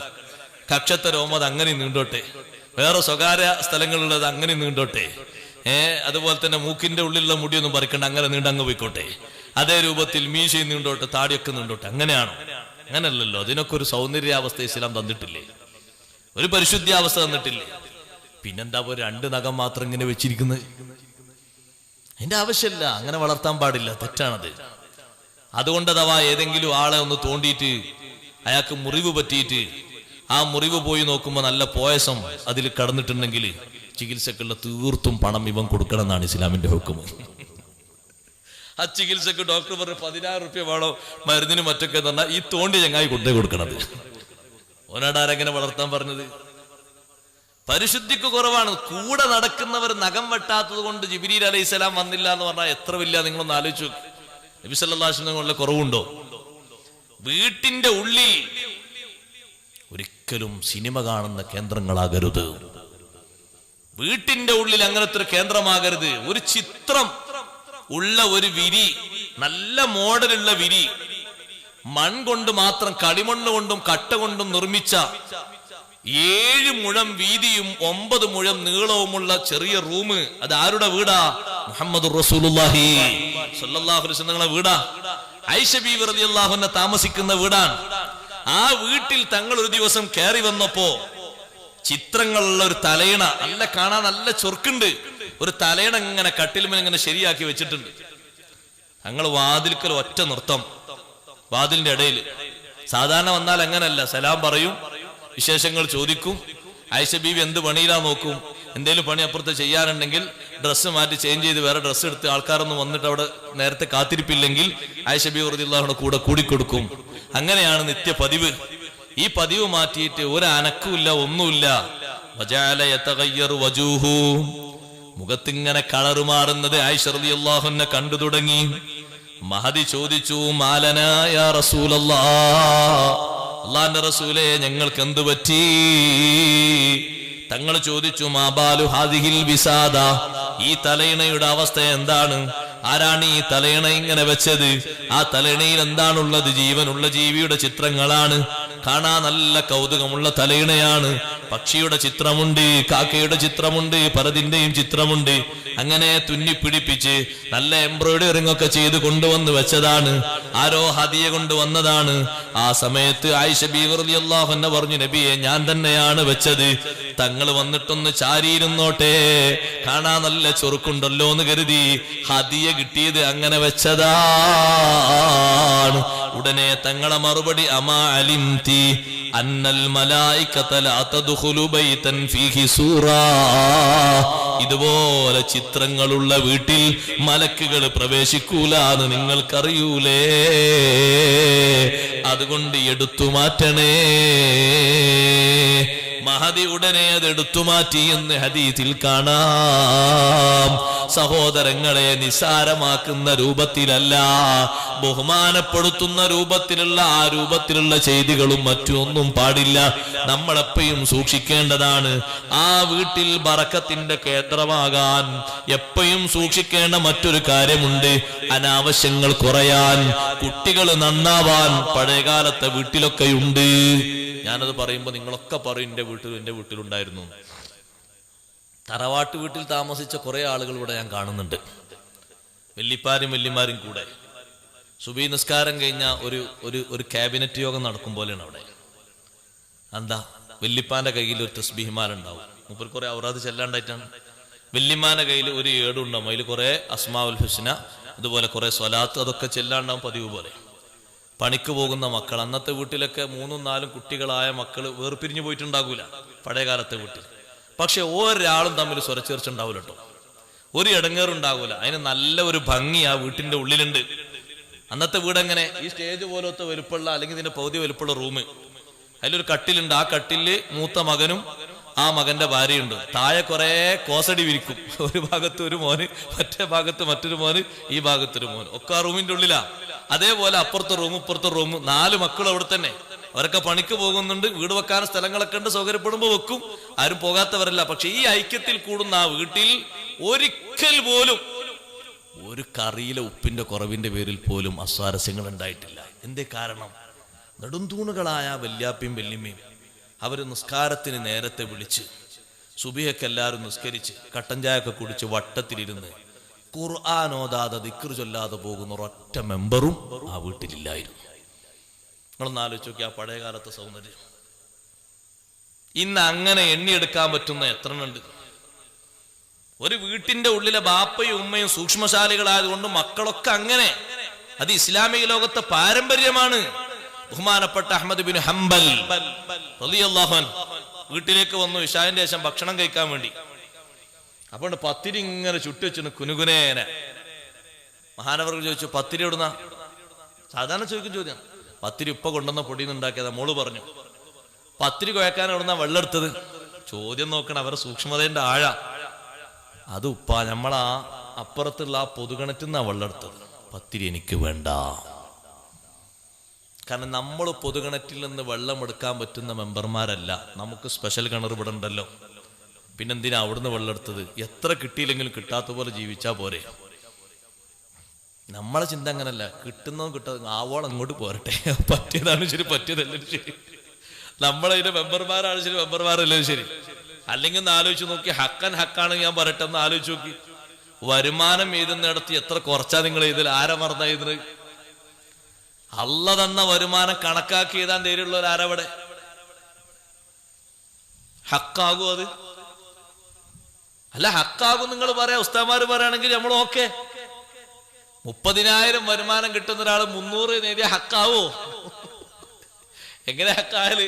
കക്ഷത്തെ രോമം അത് അങ്ങനെ നീണ്ടോട്ടെ, വേറെ സ്വകാര്യ സ്ഥലങ്ങളുള്ളത് അങ്ങനെ നീണ്ടോട്ടെ. അതുപോലെ തന്നെ മൂക്കിന്റെ ഉള്ളിലുള്ള മുടിയൊന്നും പറിക്കണ്ട, അങ്ങനെ നീണ്ടങ്ങ് പോയിക്കോട്ടെ. അതേ രൂപത്തിൽ മീശയും നീണ്ടോട്ടെ, താടിയൊക്കെ നീണ്ടോട്ടെ. അങ്ങനെയാണോ? അങ്ങനല്ലല്ലോ. അതിനൊക്കെ ഒരു സൗന്ദര്യാവസ്ഥ ഇസ്ലാം തന്നിട്ടില്ലേ? ഒരു പരിശുദ്ധിയാവസ്ഥ തന്നിട്ടില്ലേ? പിന്നെന്താ 2 നഖം മാത്രം ഇങ്ങനെ വെച്ചിരിക്കുന്നത്? അതിന്റെ ആവശ്യമില്ല. അങ്ങനെ വളർത്താൻ പാടില്ല, തെറ്റാണത്. അതുകൊണ്ട് അഥവാ ഏതെങ്കിലും ആളെ ഒന്ന് തോണ്ടിയിട്ട് അയാൾക്ക് മുറിവ് പറ്റിയിട്ട് ആ മുറിവ് പോയി നോക്കുമ്പോൾ നല്ല പോയസം അതിൽ കടന്നിട്ടുണ്ടെങ്കിൽ ചികിത്സക്കുള്ള തീർത്തും പണം ഇവൻ കൊടുക്കണം എന്നാണ് ഇസ്ലാമിന്റെ ഹുക്കം. ആ ചികിത്സക്ക് ഡോക്ടർ പറഞ്ഞു 16 റുപ്യ വേണോ മരുന്നിന് മറ്റൊക്കെ പറഞ്ഞാൽ ഈ തോണ്ടി ചങ്ങായി കൊണ്ടേ കൊടുക്കണത്. ഓനാടാരെങ്ങനെ വളർത്താൻ പറഞ്ഞത്? പരിശുദ്ധിക്ക് കുറവാണ്. കൂടെ നടക്കുന്നവർ നഖം വെട്ടാത്തത് കൊണ്ട് ജിബ്രീൽ അലൈഹിസ്സലാം വന്നില്ല എന്ന് പറഞ്ഞാൽ എത്ര വലിയ, നിങ്ങളൊന്ന് ആലോചിച്ചു. നബി സല്ലല്ലാഹു അലൈഹി വസല്ലം കുറവുണ്ടോ? വീട്ടിന്റെ ഉള്ളിൽ ഒരിക്കലും സിനിമ കാണുന്ന കേന്ദ്രങ്ങളാകരുത്. വീട്ടിന്റെ ഉള്ളിൽ അങ്ങനത്തെ ഒരു കേന്ദ്രമാകരുത്. ഒരു ചിത്രം ഉള്ള ഒരു വിരി, നല്ല മോഡലുള്ള വിരി, മൺകൊണ്ട് മാത്രം, കളിമണ്ണ് കൊണ്ടും കട്ട കൊണ്ടും നിർമ്മിച്ച 7 മുഴം വീതിയും 9 മുഴം നീളവുമുള്ള ചെറിയ റൂം. അത് ആരുടെ വീടാ? മുഹമ്മദ് റസൂലുള്ളാഹി സ്വല്ലല്ലാഹു അലൈഹി വസല്ലം വീടാ. ആയിഷ ബീവി റളിയല്ലാഹു അൻഹ താമസിക്കുന്ന വീടാണ്. ആ വീട്ടിൽ തങ്ങൾ ഒരു ദിവസം കയറി വന്നപ്പോ ചിത്രങ്ങളുള്ള ഒരു തലയിണ, നല്ല കാണാൻ നല്ല ചൊറുക്കുണ്ട്, ഒരു തലയിണ ഇങ്ങനെ കട്ടിലുമേൽ ഇങ്ങനെ ശരിയാക്കി വെച്ചിട്ടുണ്ട്. ഞങ്ങൾ വാതിൽക്കൽ ഒറ്റ നൃത്തം, വാതിലിന്റെ ഇടയിൽ. സാധാരണ വന്നാൽ അങ്ങനല്ല, സലാം പറയും, വിശേഷങ്ങൾ ചോദിക്കും. ആയിഷ ബീവി എന്ത് പണിയിലാ നോക്കും, എന്തേലും പണി അപ്പുറത്ത് ചെയ്യാറുണ്ടെങ്കിൽ ഡ്രസ്സ് മാറ്റി ചേഞ്ച് ചെയ്ത് വേറെ ഡ്രസ്സ് എടുത്ത് ആൾക്കാരൊന്നും വന്നിട്ട് അവിടെ നേരത്തെ കാത്തിരിപ്പില്ലെങ്കിൽ ആയിഷ ബീവി റളിയല്ലാഹു അൻഹ കൂടെ കൂടിക്കൊടുക്കും. അങ്ങനെയാണ് നിത്യ പതിവ്. ഈ പതിവ് മാറ്റിയിട്ട് ഒരു അനക്കുമില്ല, ഒന്നുമില്ല. വജഅല യതഗയ്യറു വജൂഹു, മുഖത്തിങ്ങനെ കളറ് മാറുന്നത് ആയിഷ റളിയല്ലാഹു അൻഹ കണ്ടു തുടങ്ങി. മഹദി ചോദിച്ചു, മാലനാ യാ റസൂലല്ലാഹ്, അല്ലാഹുവിന്റെ റസൂലേ ഞങ്ങൾക്ക് എന്തു പറ്റി? തങ്ങൾ ചോദിച്ചു, മാബാലു ഹാദിഹിൽ വിസാദ, ഈ തലയിണയുടെ അവസ്ഥ എന്താണ്? ആരാണ് ഈ തലയിണ ഇങ്ങനെ വെച്ചത്? ആ തലയിണയിൽ എന്താണുള്ളത്? ജീവനുള്ള ജീവിയുടെ ചിത്രങ്ങളാണ്. കാണാൻ നല്ല കൗതുകമുള്ള തലയിണയാണ്. പക്ഷിയുടെ ചിത്രമുണ്ട്, കാക്കയുടെ ചിത്രമുണ്ട്, പലതിന്റെയും ചിത്രമുണ്ട്. അങ്ങനെ തുന്നിപ്പിടിപ്പിച്ച് നല്ല എംബ്രോയിഡറിംഗ് ഒക്കെ ചെയ്ത് കൊണ്ടുവന്ന് വെച്ചതാണ്. ആരോ ഹദിയ കൊണ്ടുവന്നതാണ്. ആ സമയത്ത് ആയിഷ ബീവി റളിയല്ലാഹു അൻഹ പറഞ്ഞു, നബിയെ ഞാൻ തന്നെയാണ് വെച്ചത്. തങ്ങൾ വന്നിട്ടൊന്ന് ചാരിയിരുന്നോട്ടെ, കാണാൻ നല്ല ചൊറുക്കുണ്ടല്ലോ എന്ന് കരുതി ഹദിയ കിട്ടിയത് അങ്ങനെ വെച്ചതാണ്. ഉടനെ തങ്ങളെ മറുപടി, അമാ അലിംതി അന്നൽ മലായികത ലാ തദ്ഖുലു ബൈതൻ ഫീഹി സൂറാ, ഇതുപോലെ ചിത്രങ്ങളുള്ള വീട്ടിൽ മലക്കുകൾ പ്രവേശിക്കൂലാന്ന് നിങ്ങൾക്കറിയൂലേ? അതുകൊണ്ട് എടുത്തു മാറ്റണേ. മഹദി ഉടനെ അത് എടുത്തു മാറ്റി എന്ന് ഹദീസിൽ കാണാം. സഹോദരങ്ങളെ, നിസാരമാക്കുന്ന രൂപത്തിലല്ല, ബഹുമാനപ്പെടുത്തുന്ന രൂപത്തിലുള്ള ആ രൂപത്തിലുള്ള ചെയ്തികളും മറ്റൊന്നും പാടില്ല. നമ്മളെപ്പോഴും സൂക്ഷിക്കേണ്ടതാണ്. ആ വീട്ടിൽ ബറക്കത്തിന്റെ കേന്ദ്രമാകാൻ എപ്പോഴും സൂക്ഷിക്കേണ്ട മറ്റൊരു കാര്യമുണ്ട്. അനാവശ്യങ്ങൾ കുറയാൻ, കുട്ടികൾ നന്നാവാൻ പഴയകാലത്തെ വീട്ടിലൊക്കെയുണ്ട്. ഞാനത് പറയുമ്പോ നിങ്ങളൊക്കെ പറയും എന്റെ വീട്ടിലുണ്ടായിരുന്നു. തറവാട്ട് വീട്ടിൽ താമസിച്ച കുറെ ആളുകൾ ഇവിടെ ഞാൻ കാണുന്നുണ്ട്. വല്യപ്പാരും വല്യമാരും കൂടെ സുബഹി നിസ്കാരം കഴിഞ്ഞ ഒരു ക്യാബിനറ്റ് യോഗം നടക്കും പോലെയാണ് അവിടെ. എന്താ, വല്യപ്പാന്റെ കയ്യിൽ ഒരു തസ്ബീഹ് മാല ഉണ്ടാവും. മൂപ്പർ കുറെ ഔറാദ് ചെല്ലാണ്ടായിട്ടാണ്. വല്യമ്മാന്റെ കയ്യിൽ ഒരു ഏടുണ്ടാവും, അതിൽ കുറെ അസ്മാഉൽ ഹുസ്ന, അതുപോലെ കുറെ സ്വലാത്ത്, അതൊക്കെ ചെല്ലാണ്ടാവും പതിവ് പോലെ. പണിക്ക് പോകുന്ന മക്കൾ, അന്നത്തെ വീട്ടിലൊക്കെ 3-4 കുട്ടികളായ മക്കൾ വേർപിരിഞ്ഞു പോയിട്ടുണ്ടാകൂല പഴയ കാലത്തെ വീട്ടിൽ. പക്ഷെ ഒരാളും തമ്മിൽ സ്വരച്ചേർച്ചുണ്ടാവൂല കേട്ടോ, ഒരു ഇടങ്ങേറുണ്ടാകൂല. അതിന് നല്ല ഒരു ഭംഗി ആ വീട്ടിന്റെ ഉള്ളിലുണ്ട്. അന്നത്തെ വീട് എങ്ങനെ, ഈ സ്റ്റേജ് പോലത്തെ വലുപ്പമുള്ള, അല്ലെങ്കിൽ ഇതിന്റെ പകുതി വലുപ്പമുള്ള റൂം, അതിലൊരു കട്ടിലുണ്ട്. ആ കട്ടില് മൂത്ത മകനും ആ മകന്റെ ഭാര്യയുണ്ട്. താഴെ കുറെ കോസടി വിരിക്കും. ഒരു ഭാഗത്ത് ഒരു മോന്, മറ്റേ ഭാഗത്ത് മറ്റൊരു മോന്, ഈ ഭാഗത്തൊരു മോന്, ഒക്കെ ആ റൂമിന്റെ ഉള്ളിലാ. അതേപോലെ അപ്പുറത്തെ റൂം ഇപ്പുറത്തെ റൂം, 4 മക്കളും അവിടെ തന്നെ. അവരൊക്കെ പണിക്ക് പോകുന്നുണ്ട്, വീട് വെക്കാൻ സ്ഥലങ്ങളൊക്കെ ഉണ്ട്, സൗകര്യപ്പെടുമ്പോ വെക്കും, ആരും പോകാത്തവരല്ല. പക്ഷെ ഈ ഐക്യത്തിൽ കൂടുന്ന ആ വീട്ടിൽ ഒരിക്കൽ പോലും ഒരു കറിയിലെ ഉപ്പിന്റെ കുറവിന്റെ പേരിൽ പോലും അസ്വാരസ്യങ്ങൾ ഉണ്ടായിട്ടില്ല. എന്തേ കാരണം? നെടുന്തൂണുകളായ വല്യാപ്പയും വല്യമ്മയും അവര് നിസ്കാരത്തിന് നേരത്തെ വിളിച്ച് സുബഹിയൊക്കെ എല്ലാവരും നിസ്കരിച്ച് കട്ടൻ ചായൊക്കെ കുടിച്ച് വട്ടത്തിലിരുന്ന് ഖുർആൻ ഓതാതെ ദിക്ർ ചൊല്ലാതെ പോകുന്ന ഒരൊറ്റ മെമ്പറും ആ വീട്ടിലില്ലായിരുന്നു. നിങ്ങളൊന്ന് ആലോചിച്ച് നോക്കി ആ പഴയ കാലത്തെ സൗന്ദര്യം. ഇന്ന് അങ്ങനെ എണ്ണിയെടുക്കാൻ പറ്റുന്ന എത്ര ഉണ്ട്? ഒരു വീട്ടിന്റെ ഉള്ളിലെ ബാപ്പയും ഉമ്മയും സൂക്ഷ്മശാലികളായതുകൊണ്ട് മക്കളൊക്കെ അങ്ങനെ. അത് ഇസ്ലാമിക ലോകത്തെ പാരമ്പര്യമാണ്. ബഹുമാനപ്പെട്ട അഹ്മദ് ബിൻ ഹംബൽ റളിയല്ലാഹു അൻഹു വീട്ടിലേക്ക് വന്നു ഇശാന്റെ ശേഷം ഭക്ഷണം കഴിക്കാൻ വേണ്ടി. അപ്പോൾ പത്തിരി ഇങ്ങനെ ചുട്ടുവെച്ചു കുനുകുനേന. മഹാനവർക്ക് ചോദിച്ചു, പത്തിരി എവിടുന്ന? സാധാരണ ചോദിക്കും ചോദ്യം. പത്തിരി ഉപ്പ കൊണ്ടുവന്ന പൊടിയിൽ നിന്ന് ഉണ്ടാക്കിയതാ. മോള് പറഞ്ഞു, പത്തിരി കുഴക്കാൻ എവിടുന്ന വെള്ളം എടുത്തത്? ചോദ്യം നോക്കണം, അവരുടെ സൂക്ഷ്മതയുടെ ആഴ. അത് ഉപ്പ നമ്മളാ അപ്പുറത്തുള്ള ആ പൊതുകിണറ്റിൽ നിന്നാ വെള്ളം എടുത്തത്. പത്തിരി എനിക്ക് വേണ്ട. കാരണം നമ്മൾ പൊതുകിണറ്റിൽ നിന്ന് വെള്ളം എടുക്കാൻ പറ്റുന്ന മെമ്പർമാരല്ല. നമുക്ക് സ്പെഷ്യൽ കിണർ ഇവിടെ ഉണ്ടല്ലോ, പിന്നെന്തിനാ അവിടുന്ന് വെള്ളം എടുത്തത്? എത്ര കിട്ടിയില്ലെങ്കിലും കിട്ടാത്ത പോലെ ജീവിച്ചാ പോരെ. നമ്മളെ ചിന്ത അങ്ങനല്ല, കിട്ടുന്നതും കിട്ടാതെ ആവോളം അങ്ങോട്ട് പോരട്ടെ. പറ്റിയതാണ് ശരി, പറ്റിയതല്ലേ ശരി. നമ്മളതിന്റെ മെമ്പർമാരാണ് ശരി, മെമ്പർമാരല്ലേ ശരി. അല്ലെങ്കിൽ ഒന്ന് ആലോചിച്ച് നോക്കി, ഹക്കാണ് ഞാൻ പറയട്ടെ എന്ന് ആലോചിച്ച് നോക്കി. വരുമാനം എഴുതുന്നിടത്ത് എത്ര കുറച്ചാ നിങ്ങൾ ഇതിൽ ആരാ മറന്ന എഴുതുന്നത്? അള്ള തന്ന വരുമാനം കണക്കാക്കി എഴുതാൻ ധൈര്യമുള്ളവർ ആരവിടെ? ഹക്കാകും അത്? അല്ല, ഹക്കാകും നിങ്ങൾ പറയാ, ഉസ്താമാര് പറയുകയാണെങ്കിൽ നമ്മൾ ഓക്കെ. 30,000 വരുമാനം കിട്ടുന്ന ഒരാൾ 300 നേടിയ ഹക്കാവോ? എങ്ങനെ ഹക്കാകല്?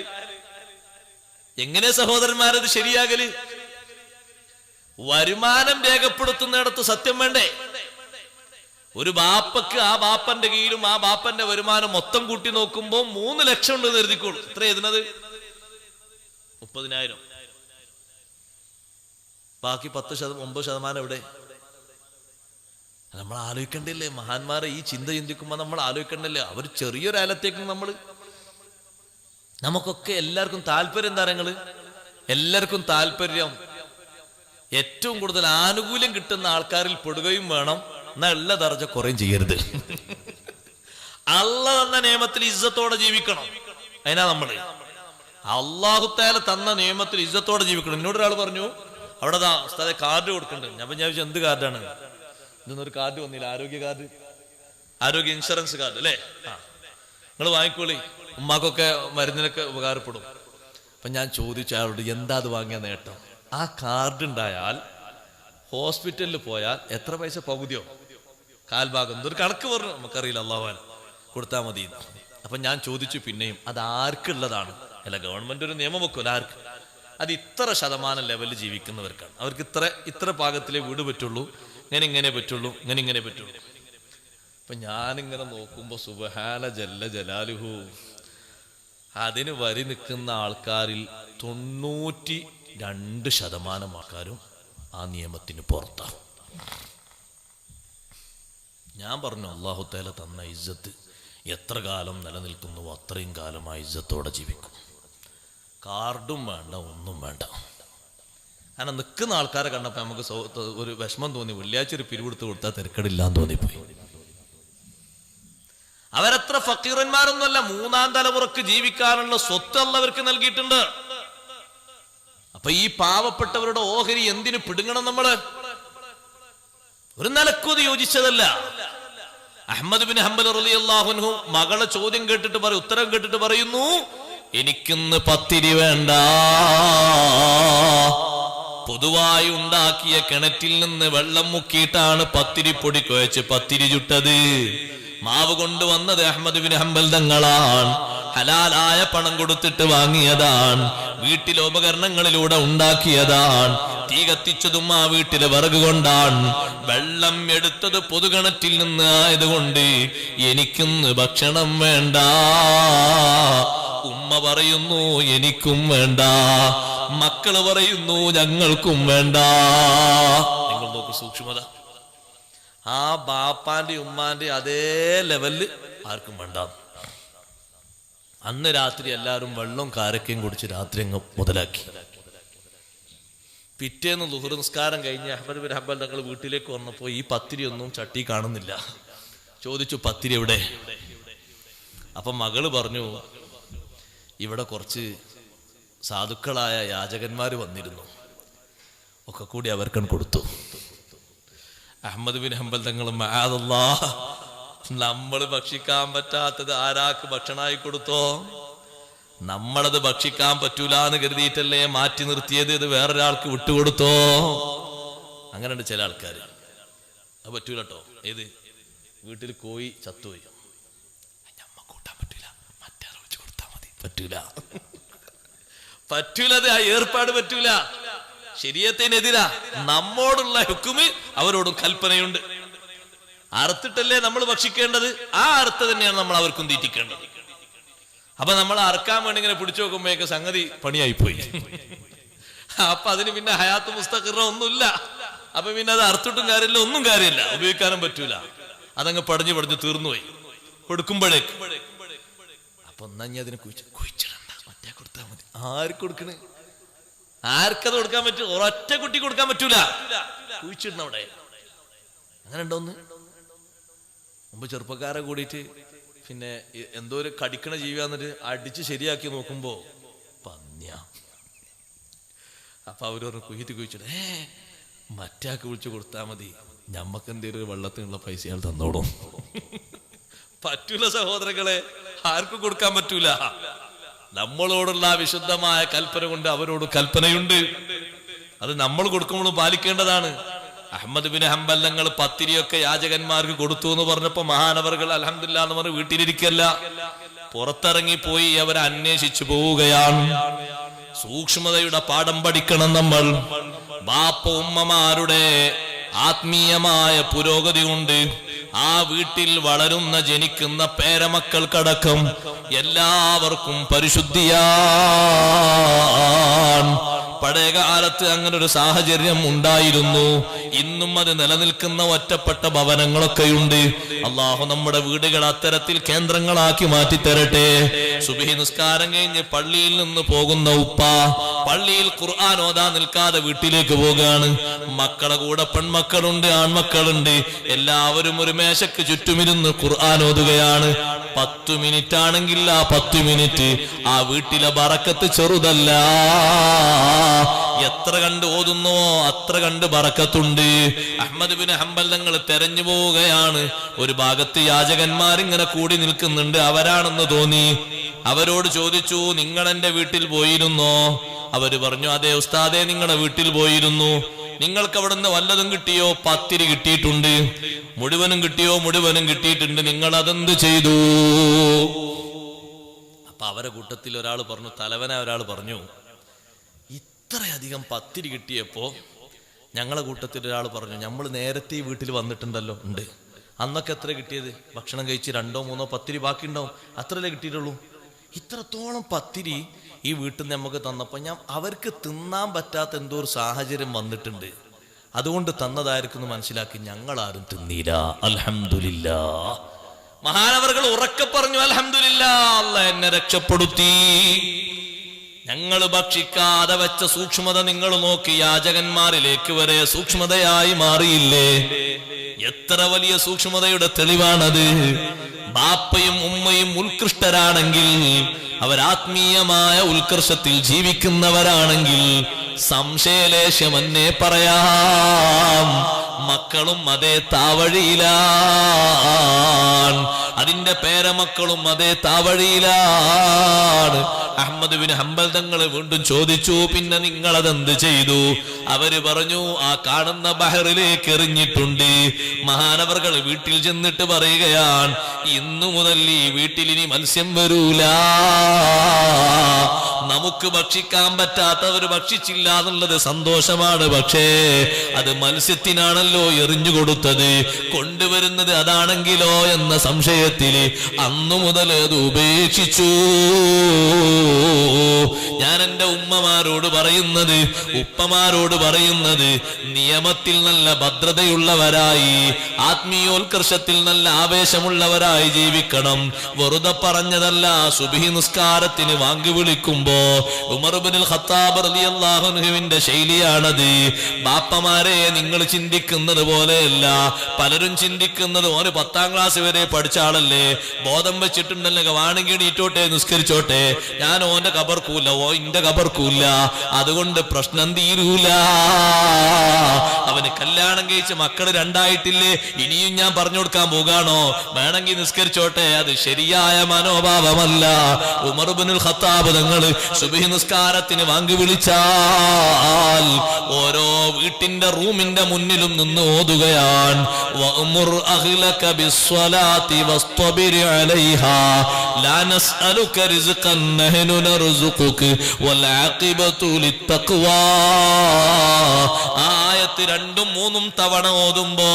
എങ്ങനെ സഹോദരന്മാരത് ശരിയാകല്? വരുമാനം രേഖപ്പെടുത്തുന്നിടത്ത് സത്യം വേണ്ടേ? ഒരു ബാപ്പക്ക് ആ ബാപ്പന്റെ കീഴിലും ആ ബാപ്പന്റെ വരുമാനം മൊത്തം കൂട്ടി നോക്കുമ്പോ 3 ലക്ഷം ഉണ്ട് കരുതിക്കോളൂ. എത്ര എഴുതുന്നത്? 30,000. ബാക്കി 9% എവിടെ? നമ്മൾ ആലോചിക്കണ്ടില്ലേ? മഹാന്മാരെ ഈ ചിന്ത ചിന്തിക്കുമ്പോ നമ്മൾ ആലോചിക്കണ്ടല്ലേ? അവർ ചെറിയൊരാലത്തേക്കും നമുക്കൊക്കെ എല്ലാവർക്കും താല്പര്യം എന്താ? എല്ലാവർക്കും താല്പര്യം ഏറ്റവും കൂടുതൽ ആനുകൂല്യം കിട്ടുന്ന ആൾക്കാരിൽ പെടുകയും വേണം. എന്നാ ഉള്ള ദർജ കുറയും ചെയ്യരുത്. അള്ളാഹ് തന്ന നിയമത്തിൽ ഇസ്സത്തോടെ ജീവിക്കണം. അതിനാ നമ്മള് അള്ളാഹു തആല തന്ന നിയമത്തിൽ ഇസ്സത്തോടെ ജീവിക്കണം. എന്നോടൊരാൾ പറഞ്ഞു, അവിടെ ഉസ്താദേ കാർഡ് കൊടുക്കണ്ടേ? ഞാൻ വിചാരിച്ചു എന്ത് കാർഡാണ് ഇതൊന്നൊരു കാർഡ് വന്നില്ല, ആരോഗ്യ കാർഡ്, ആരോഗ്യ ഇൻഷുറൻസ് കാർഡ് അല്ലേ? നിങ്ങൾ വാങ്ങിക്കോളി, ഉമ്മാക്കൊക്കെ മരുന്നിനൊക്കെ ഉപകാരപ്പെടും. അപ്പൊ ഞാൻ ചോദിച്ചു അയാളോട്, എന്താ അത് വാങ്ങിയ നേട്ടം? ആ കാർഡ് ഉണ്ടായാൽ ഹോസ്പിറ്റലിൽ പോയാൽ എത്ര പൈസ? പകുതിയോ കാൽഭാഗം, എന്തൊരു കണക്ക് പറഞ്ഞു, നമുക്കറിയില്ല, അള്ളാഹു കൊടുത്താൽ മതി. അപ്പൊ ഞാൻ ചോദിച്ചു പിന്നെയും, അത് ആർക്കുള്ളതാണ്? അല്ല, ഗവൺമെന്റ് ഒരു നിയമം വെക്കുമല്ലോ, ആർക്ക്? അത് ഇത്ര ശതമാനം ലെവലിൽ ജീവിക്കുന്നവർക്കാണ്. അവർക്ക് ഇത്ര പാകത്തിലേ വീട് പറ്റുള്ളൂ, ഇങ്ങനെ പറ്റുള്ളൂ, ഇങ്ങനെ പറ്റുള്ളൂ. അപ്പൊ ഞാനിങ്ങനെ നോക്കുമ്പോ സുബ്ഹാന ജല്ല ജലാലുഹു, അതിന് വരി നിൽക്കുന്ന ആൾക്കാരിൽ 92% ആൾക്കാരും ആ നിയമത്തിന് പുറത്താണ്. ഞാൻ പറഞ്ഞു, അല്ലാഹു തആല തന്ന ഇസ്സത്ത് എത്ര കാലം നിലനിൽക്കുന്നുവോ അത്രയും കാലം ആ ഇസ്സത്തോടെ ജീവിക്കും. കാർഡും വേണ്ട, ഒന്നും വേണ്ട. കാരണം നിൽക്കുന്ന ആൾക്കാരെ കണ്ടപ്പോൾ നമുക്ക് ഒരു വിഷമം തോന്നി. വെള്ളിയാഴ്ച ഒരു പിരിവെടുത്ത് കൊടുത്താൽ തിരക്കടില്ലാന്ന് തോന്നിപ്പോയി. അവരത്ര ഫക്കീറന്മാരൊന്നുമല്ല. 3-ാം തലമുറക്ക് ജീവിക്കാനുള്ള സ്വത്ത് അള്ളവർക്ക് നൽകിയിട്ടുണ്ട്. അപ്പൊ ഈ പാവപ്പെട്ടവരുടെ ഓഹരി എന്തിനു പിടുങ്ങണം? നമ്മള് ഒരു നിലക്കൂത് യോജിച്ചതല്ല. അഹ്മദ് ബിൻ ഹംബൽ റളിയല്ലാഹു അൻഹു മകളെ ചോദ്യം കേട്ടിട്ട് ഉത്തരം കേട്ടിട്ട് പറയുന്നു, എനിക്കിന്ന് പത്തിരി വേണ്ട. പൊതുവായി ഉണ്ടാക്കിയ കിണറ്റിൽ നിന്ന് വെള്ളം മുക്കിയിട്ടാണ് പത്തിരിപ്പൊടി കുഴച്ച് പത്തിരി ചുട്ടത്. മാവ് കൊണ്ടുവന്നത് അഹ്മദ് ബിൻ ഹംബൽ തങ്ങളാണ്. ഹലാലായ പണം കൊടുത്തിട്ട് വാങ്ങിയതാണ്. വീട്ടിലെ ഉപകരണങ്ങളിലൂടെ ഉണ്ടാക്കിയതാണ്. തീ കത്തിച്ചതും ആ വീട്ടിലെ വിറക് കൊണ്ടാണ്. വെള്ളം എടുത്തത് പൊതുകിണറ്റിൽ നിന്ന് ആയതുകൊണ്ട് എനിക്കിന്ന് ഭക്ഷണം വേണ്ട. ഉമ്മ പറയുന്നു എനിക്കും വേണ്ട. മക്കള് പറയുന്നു ഞങ്ങൾക്കും വേണ്ട. നിങ്ങൾ നോക്കൂ സൂക്ഷ്മത. ആ ബാപ്പാന്റെ ഉമ്മാന്റെ അതേ ലെവലില് ആർക്കും വേണ്ട. അന്ന് രാത്രി എല്ലാവരും വെള്ളവും കാരക്കയും കുടിച്ച് രാത്രി അങ്ങ് മുതലാക്കി. പിറ്റേന്ന് ളുഹർ നിസ്കാരം കഴിഞ്ഞ് അഹ്മദ് ബിൻ ഹംബൽ തങ്ങൾ വീട്ടിലേക്ക് വന്നപ്പോ ഈ പത്തിരി ഒന്നും ചട്ടി കാണുന്നില്ല. ചോദിച്ചു, പത്തിരി എവിടെ? അപ്പൊ മകള് പറഞ്ഞു, ഇവിടെ കുറച്ച് സാധുക്കളായ യാചകന്മാര് വന്നിരുന്നു, ഒക്കെ കൂടി അവർക്കൻ കൊടുത്തു. അഹ്മദ് ബിൻ ഹംബൽ തങ്ങൾ, മഅദല്ലാഹ്, നമ്മൾ ഭക്ഷിക്കാൻ പറ്റാത്തത് ആരാക്ക് ഭക്ഷണമായി കൊടുത്തോ? നമ്മളത് ഭക്ഷിക്കാൻ പറ്റൂല എന്ന് കരുതിയിട്ടല്ലേ മാറ്റി നിർത്തിയത്? ഇത് വേറൊരാൾക്ക് വിട്ടുകൊടുത്തോ? അങ്ങനെയുണ്ട് ചില ആൾക്കാര്. അത് പറ്റൂല കേട്ടോ. ഏത് വീട്ടിൽ കോഴി ചത്തുപോയി, ഞമ്മ കൂട്ടാൻ പറ്റൂല, മറ്റാൾ വെച്ച് കൊടുത്താൽ മതി. പറ്റൂല, പറ്റൂലത്. ആ ഏർപ്പാട് പറ്റൂല. ശരീഅത്തിനെതിരാ. നമ്മോടുള്ള ഹുക്കുമ് അവരോടും കൽപ്പനയുണ്ട്. അറുത്തിട്ടല്ലേ നമ്മൾ ഭക്ഷിക്കേണ്ടത്. ആ അറുത്ത് തന്നെയാണ് നമ്മൾ അവർക്കും തീറ്റിക്കേണ്ടത്. അപ്പൊ നമ്മൾ അറുക്കാൻ വേണ്ടി ഇങ്ങനെ പിടിച്ചു നോക്കുമ്പോഴേക്ക് സംഗതി പണിയായിപ്പോയി. അപ്പൊ അതിന് പിന്നെ ഹയാത്ത് മുസ്തഖിറ ഒന്നുമില്ല. അപ്പൊ പിന്നെ അത് അറുത്തിട്ടും കാര്യമില്ല, ഒന്നും കാര്യമില്ല, ഉപയോഗിക്കാനും പറ്റൂല. അതങ്ങ് പടഞ്ഞു തീർന്നുപോയി കൊടുക്കുമ്പോഴേക്ക്. അപ്പൊ ഒന്നാ അതിനെ കുഴിച്ചിടണ്ട, മറ്റേ കൊടുത്താൽ മതി. ആർക്ക് കൊടുക്കണ്? ആർക്കത് കൊടുക്കാൻ പറ്റും? ഒരൊറ്റ കുട്ടി കൊടുക്കാൻ പറ്റൂല. കുഴിച്ചിടണം അവിടെ. അങ്ങനെ ഉണ്ടോന്ന് മുമ്പ് ചെറുപ്പക്കാരെ കൂടിയിട്ട് പിന്നെ എന്തോ ഒരു കടിക്കണ ജീവിയാന്നിട്ട് അടിച്ച് ശരിയാക്കി നോക്കുമ്പോ പന്ന്യ. അപ്പൊ അവരൊരു കുഴിച്ചിട്ട് മറ്റാക്ക് വിളിച്ചു കൊടുത്താൽ മതി, ഞമ്മക്ക് എന്തേലും വെള്ളത്തിനുള്ള പൈസ അയാൾ തന്നോടും. പറ്റൂല സഹോദരങ്ങളെ, ആർക്കും കൊടുക്കാൻ പറ്റൂല. നമ്മളോടുള്ള വിശുദ്ധമായ കൽപ്പന കൊണ്ട് അവരോട് കൽപ്പനയുണ്ട്. അത് നമ്മൾ കൊടുക്കുമ്പോൾ പാലിക്കേണ്ടതാണ്. അഹ്മദ് ബിൻ ഹംബൽ തങ്ങൾ പത്തിരിയൊക്കെ യാചകന്മാർക്ക് കൊടുത്തു എന്ന് പറഞ്ഞപ്പോ മഹാനവറുകൾ അൽഹംദുലില്ലാഹ് എന്ന് പറഞ്ഞ് വീട്ടിലിരിക്കല്ല, പുറത്തിറങ്ങിപ്പോയി അവരെ അന്വേഷിച്ചു പോവുകയാണ്. സൂക്ഷ്മതയുടെ പാഠം പഠിക്കണം നമ്മൾ. ബാപ്പ ഉമ്മമാരുടെ ആത്മീയമായ പുരോഗതി കൊണ്ട് ആ വീട്ടിൽ വളരുന്ന ജനിക്കുന്ന പേരമക്കൾക്കടക്കം എല്ലാവർക്കും പരിശുദ്ധിയാണ്. പഴയകാലത്ത് അങ്ങനെ ഒരു സാഹചര്യം ഉണ്ടായിരുന്നു. ഇന്നും അത് നിലനിൽക്കുന്ന ഒറ്റപ്പെട്ട ഭവനങ്ങളൊക്കെയുണ്ട്. അള്ളാഹു നമ്മുടെ വീടുകൾ അത്തരത്തിൽ കേന്ദ്രങ്ങളാക്കി മാറ്റിത്തരട്ടെ. സുബ്ഹി നിസ്കാരം കഴിഞ്ഞ് പള്ളിയിൽ നിന്ന് പോകുന്ന ഉപ്പ പള്ളിയിൽ ഖുർആൻ ഓതാൻ നിൽക്കാതെ വീട്ടിലേക്ക് പോവുകയാണ്. മക്കളെ കൂടെ പെൺമക്കളുണ്ട്, ആൺമക്കളുണ്ട്. എല്ലാവരും ഒരു മേശക്ക് ചുറ്റുമിരുന്ന് ഖുർആൻ ഓതുകയാണ്. 10 മിനിറ്റ് ആണെങ്കിൽ ആ 10 മിനിറ്റ് ആ വീട്ടിലെ ബറക്കത്ത് ചെറുതല്ല. എത്ര കണ്ട് ഓതുന്നുവോ അത്ര കണ്ട് ബറക്കത്തുണ്ട്. അഹ്മദ് ബിൻ ഹംബൽ തങ്ങൾ തെരഞ്ഞു പോവുകയാണ്. ഒരു ഭാഗത്ത് യാചകന്മാരിങ്ങനെ കൂടി നിൽക്കുന്നുണ്ട്. അവരാണെന്ന് തോന്നി. അവരോട് ചോദിച്ചു, നിങ്ങൾ എന്റെ വീട്ടിൽ പോയിരുന്നോ? അവര് പറഞ്ഞു, അതെ ഉസ്താദേ, നിങ്ങളുടെ വീട്ടിൽ പോയിരുന്നു. നിങ്ങൾക്ക് അവിടുന്ന് വല്ലതും കിട്ടിയോ? പത്തിരി കിട്ടിയിട്ടുണ്ട്. മുഴുവനും കിട്ടിയോ? മുഴുവനും കിട്ടിയിട്ടുണ്ട്. നിങ്ങൾ അതെന്ത് ചെയ്തു? അപ്പൊ അവരെ കൂട്ടത്തിൽ ഒരാൾ പറഞ്ഞു, തലവന ഒരാൾ പറഞ്ഞു, ഇത്രയധികം പത്തിരി കിട്ടിയപ്പോ ഞങ്ങളെ കൂട്ടത്തിൽ ഒരാൾ പറഞ്ഞു, നമ്മൾ നേരത്തെ ഈ വീട്ടിൽ വന്നിട്ടുണ്ടല്ലോ. ഉണ്ട്. അന്നൊക്കെ എത്ര കിട്ടിയത്? ഭക്ഷണം കഴിച്ച് 2 3 പത്തിരി ബാക്കി ഉണ്ടാവും. അത്രയല്ലേ കിട്ടിയിട്ടുള്ളൂ. ഇത്രത്തോളം പത്തിരി ഈ വീട്ടിൽ നിന്ന് നമുക്ക് തന്നപ്പോ അവർക്ക് തിന്നാൻ പറ്റാത്ത എന്തോ ഒരു സാഹചര്യം വന്നിട്ടുണ്ട്, അതുകൊണ്ട് തന്നതായിരിക്കും മനസ്സിലാക്കി. ഞങ്ങളാരും തിന്നീല. അൽഹംദുലില്ലാഹ്. മഹാനവറുകൾ ഉറക്കെ പറഞ്ഞു, അൽഹംദുലില്ലാഹ്, അല്ലാഹ് എന്നെ രക്ഷപ്പെടുത്തി. ഞങ്ങൾ ഭക്ഷിക്കാതെ വെച്ച സൂക്ഷ്മത നിങ്ങൾ നോക്കി. യാചകന്മാരിലേക്ക് വരെ സൂക്ഷ്മതയായി മാറിയില്ലേ? എത്ര വലിയ സൂക്ഷ്മതയുടെ തെളിവാണത്. ബാപ്പയും ഉമ്മയും ഉത്കൃഷ്ടരാണെങ്കിൽ, അവരാത്മീയമായ ഉത്കർഷത്തിൽ ജീവിക്കുന്നവരാണെങ്കിൽ സംശയലേശമെന്നേ പറയാം, മക്കളും അതേ താവഴിയിലാണ്. അതിന്റെ പേരമക്കളും അതേ താവഴിയിലാണ്. അഹ്മദ് ബിൻ ഹംബൽ തങ്ങൾ വീണ്ടും ചോദിച്ചു, പിന്നെ നിങ്ങൾ അതെന്ത് ചെയ്തു? അവര് പറഞ്ഞു, ആ കാണുന്ന ബഹറിലേക്ക് എറിഞ്ഞിട്ടുണ്ട്. മഹാനവർകൾ വീട്ടിൽ ചെന്നിട്ട് പറയുകയാണ്, ഇന്നു മുതൽ ഈ വീട്ടിൽ ഇനി മത്സ്യം വരൂല. നമുക്ക് ഭക്ഷിക്കാൻ പറ്റാത്തവർ ഭക്ഷിച്ചില്ല എന്നുള്ളത് സന്തോഷമാണ്. പക്ഷേ അത് മത്സ്യത്തിനാണല്ലോ എറിഞ്ഞു കൊടുത്തത്. കൊണ്ടുവരുന്നത് അതാണെങ്കിലോ എന്ന സംശയത്തില് അന്നു മുതൽ അത് ഉപേക്ഷിച്ചു. ഞാൻ എന്റെ ഉമ്മമാരോട് പറയുന്നത്, ഉപ്പമാരോട് പറയുന്നത്, നിയമത്തിൽ നല്ല ഭദ്രതയുള്ളവരായി, ആത്മീയോത്കർഷത്തിൽ നല്ല ആവേശമുള്ളവരായി ജീവിക്കണം. വെറുതെ പറഞ്ഞതല്ല. സുബ്ഹി നിസ്കാരത്തിന് വാങ്ങി വിളിക്കുമ്പോ ഉമർ ഇബ്നുൽ ഖത്താബ് റളിയല്ലാഹു അൻഹുവിന്റെ ശൈലിയാണത്. ബാപ്പമാരെ, നിങ്ങൾ ചിന്തിക്കുന്നത് പോലെയല്ല. പലരും ചിന്തിക്കുന്നത് ഓന് 10ാം ക്ലാസ് വരെ പഠിച്ച ആളല്ലേ, ബോധം വെച്ചിട്ടുണ്ടല്ലോ, വാണെങ്കിൽ എണീറ്റോട്ടെ, നിസ്കരിച്ചോട്ടെ, ഞാൻ ഓന്റെ കബർക്കൂല, ഓ ഇന്റെ കബർക്കൂല, അതുകൊണ്ട് പ്രശ്നം തീരൂല. അവന് കല്യാണം കഴിച്ച് മക്കള് 2 ആയിട്ടില്ലേ, ഇനിയും ഞാൻ പറഞ്ഞു കൊടുക്കാൻ പോകാണോ? വേണമെങ്കിൽ നിസ്കരിച്ചോട്ടെ. അത് ശരിയായ മനോഭാവമല്ല. ഉമർ ഇബ്നുൽ ഖത്താബ് തങ്ങൾ സുബ്ഹി നിസ്കാരത്തിന് വാങ്ങി വിളിച്ചാൽ ഓരോ വീട്ടിന്റെ റൂമിന്റെ മുന്നിലും നിന്ന് ഓതുകയാണ്, വഅ്മുർ അഹ്ലക ബിസ്സലാത്തി വസ്തബിർ അലൈഹാ ലാ നസ്അലുക റിസ്ഖൻ നഹ്നു നർസുഖുക വൽ ആഖിബതു ലിത്തഖ്വാ. ആയത്ത് 2ഉം 3ഉം തവണ ഓതുമ്പോ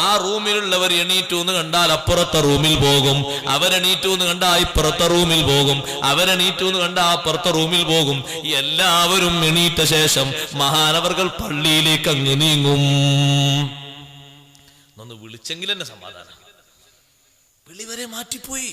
ആ റൂമിലുള്ളവർ എണീറ്റു എന്ന് കണ്ടാൽ അപ്പുറത്തെ റൂമിൽ പോകും, അവരെണീറ്റു എന്ന് കണ്ടാൽ ഇപ്പുറത്തെ റൂമിൽ പോകും, അവരെണീറ്റു എന്ന് കണ്ടാൽ അപ്പുറത്തെ റൂമിൽ പോകും. എല്ലാവരും എണീറ്റ ശേഷം മഹാനവർകൾ പള്ളിയിലേക്ക് അങ്ങ് നീങ്ങും. ഒന്ന് വിളിച്ചെങ്കിൽ എന്നെ സമാധാനം. വിളി വരെ മാറ്റിപ്പോയി.